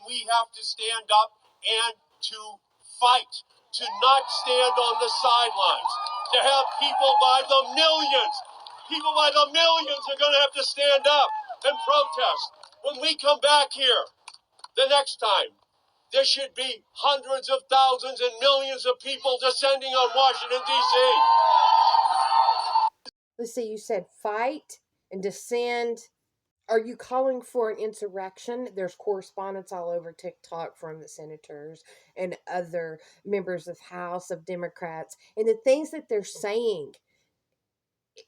we have to stand up and to fight, to not stand on the sidelines, to have people by the millions are going to have to stand up and protest. When we come back here the next time, there should be hundreds of thousands and millions of people descending on Washington, D.C. Let's see, you said fight and descend. Are you calling for an insurrection? There's correspondence all over TikTok from the senators and other members of House of Democrats. And the things that they're saying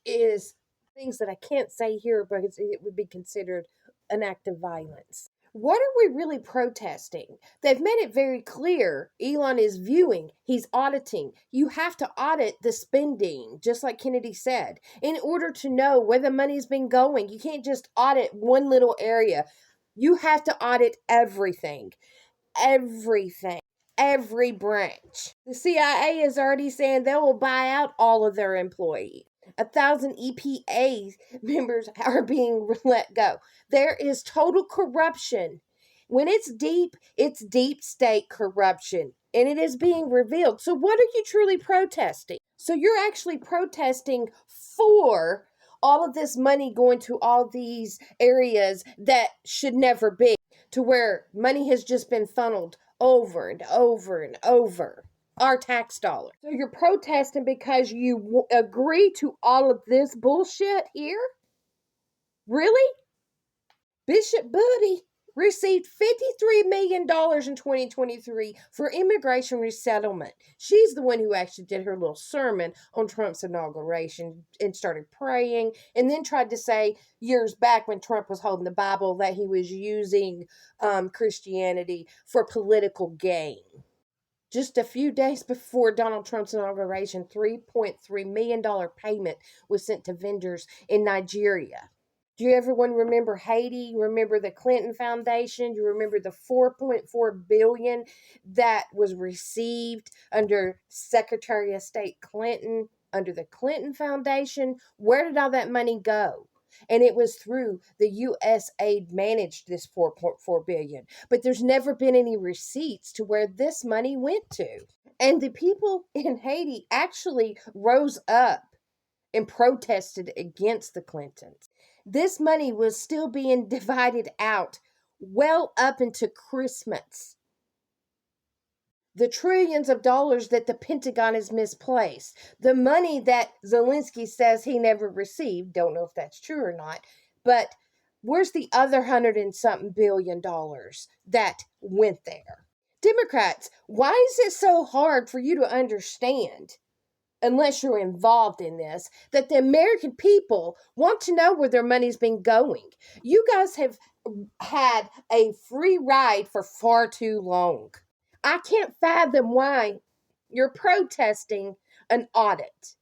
is things that I can't say here because it would be considered an act of violence. What are we really protesting? They've made it very clear. Elon is viewing, he's auditing. You have to audit the spending, just like Kennedy said, in order to know where the money's been going. You can't just audit one little area. You have to audit everything. Every branch. The CIA is already saying they will buy out all of their employees. 1,000 EPA members are being let go. There is total corruption. When it's deep state corruption, and it is being revealed. So what are you truly protesting? So you're actually protesting for all of this money going to all these areas that should never be, to where money has just been funneled over and over and over. Our tax dollar. So you're protesting because you agree to all of this bullshit here? Really? Bishop Booty received $53 million in 2023 for immigration resettlement. She's the one who actually did her little sermon on Trump's inauguration and started praying, and then tried to say years back when Trump was holding the Bible that he was using Christianity for political gain. Just a few days before Donald Trump's inauguration, $3.3 million payment was sent to vendors in Nigeria. Do you everyone remember Haiti? You remember the Clinton Foundation? You remember the $4.4 billion that was received under Secretary of State Clinton, under the Clinton Foundation? Where did all that money go? And it was through the USAID managed this $4.4 billion. But there's never been any receipts to where this money went to. And the people in Haiti actually rose up and protested against the Clintons. This money was still being divided out well up into Christmas. The trillions of dollars that the Pentagon has misplaced. The money that Zelensky says he never received. Don't know if that's true or not. But where's the other $100-something billion that went there? Democrats, why is it so hard for you to understand, unless you're involved in this, that the American people want to know where their money's been going? You guys have had a free ride for far too long. I can't fathom why you're protesting an audit.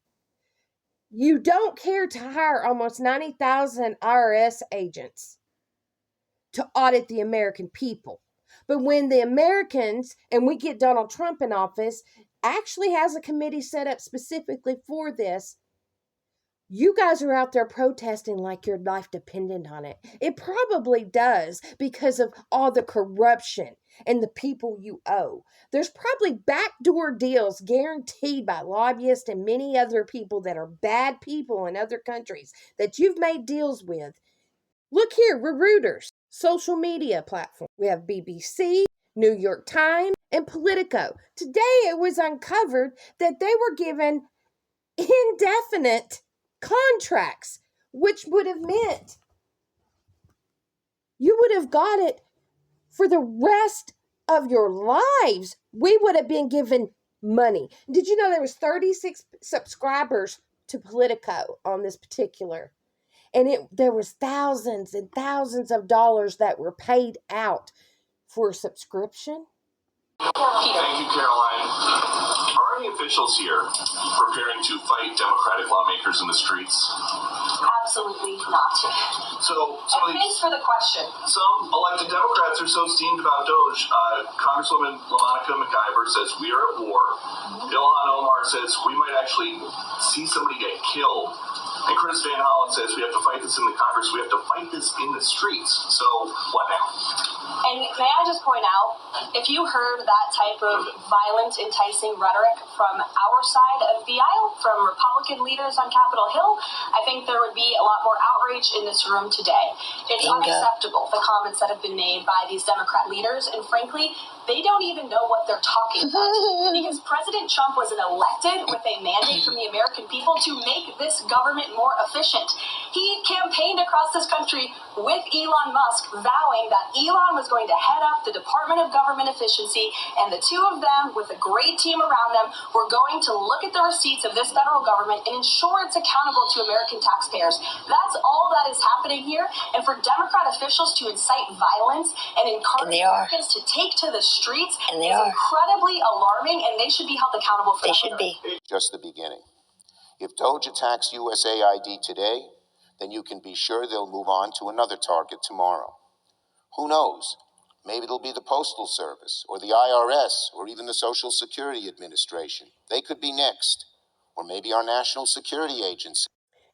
You don't care to hire almost 90,000 IRS agents to audit the American people. But when the Americans, and we get Donald Trump in office, actually has a committee set up specifically for this, you guys are out there protesting like your life depended on it. It probably does, because of all the corruption and the people you owe. There's probably backdoor deals guaranteed by lobbyists and many other people that are bad people in other countries that you've made deals with. Look here, we're Reuters, social media platform. We have BBC, New York Times, and Politico. Today it was uncovered that they were given indefinite contracts, which would have meant you would have got it for the rest of your lives. We would have been given money. Did you know there was 36 subscribers to Politico on this particular? And there was thousands and thousands of dollars that were paid out for a subscription. Thank you, Caroline. Are any officials here preparing to fight Democratic lawmakers in the streets? Absolutely not. Thanks for the question. Some elected Democrats are so steamed about DOGE. Congresswoman LaMonica McIver says we are at war. Ilhan Omar says we might actually see somebody get killed. And Chris Van Hollen says we have to fight this in the Congress. We have to fight this in the streets. So what now? And may I just point out, if you heard that type of violent, enticing rhetoric from our side of the aisle, from Republican leaders on Capitol Hill, I think there would be a lot more outrage in this room today. It's unacceptable, the comments that have been made by these Democrat leaders, and frankly, they don't even know what they're talking about. Because President Trump was elected with a mandate from the American people to make this government more efficient. He campaigned across this country with Elon Musk, vowing that Elon was going to head up the Department of Government Efficiency, and the two of them, with a great team around them, were going to look at the receipts of this federal government and ensure it's accountable to American taxpayers. That's all that is happening here, and for Democrat officials to incite violence and encourage Americans to take to the streets is incredibly alarming, and they should be held accountable for that. They should be. Just the beginning. If Doge attacks USAID today, then you can be sure they'll move on to another target tomorrow. Who knows? Maybe it'll be the Postal Service, or the IRS, or even the Social Security Administration. They could be next. Or maybe our National Security Agency.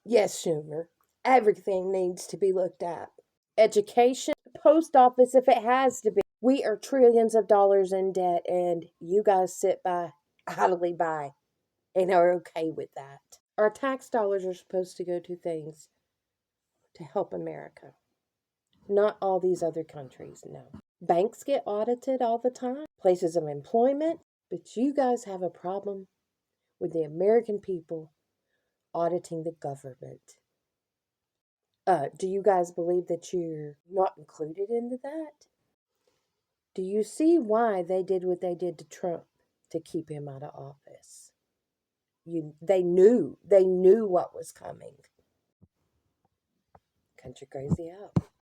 Yes, Schumer. Everything needs to be looked at. Education, post office if it has to be. We are trillions of dollars in debt, and you guys sit by, idly by, and are okay with that. Our tax dollars are supposed to go to things to help America. Not all these other countries, no. Banks get audited all the time, places of employment, but you guys have a problem with the American people auditing the government. Do you guys believe that you're not included into that? Do you see why they did what they did to Trump to keep him out of office? They knew what was coming. Country Crazy out.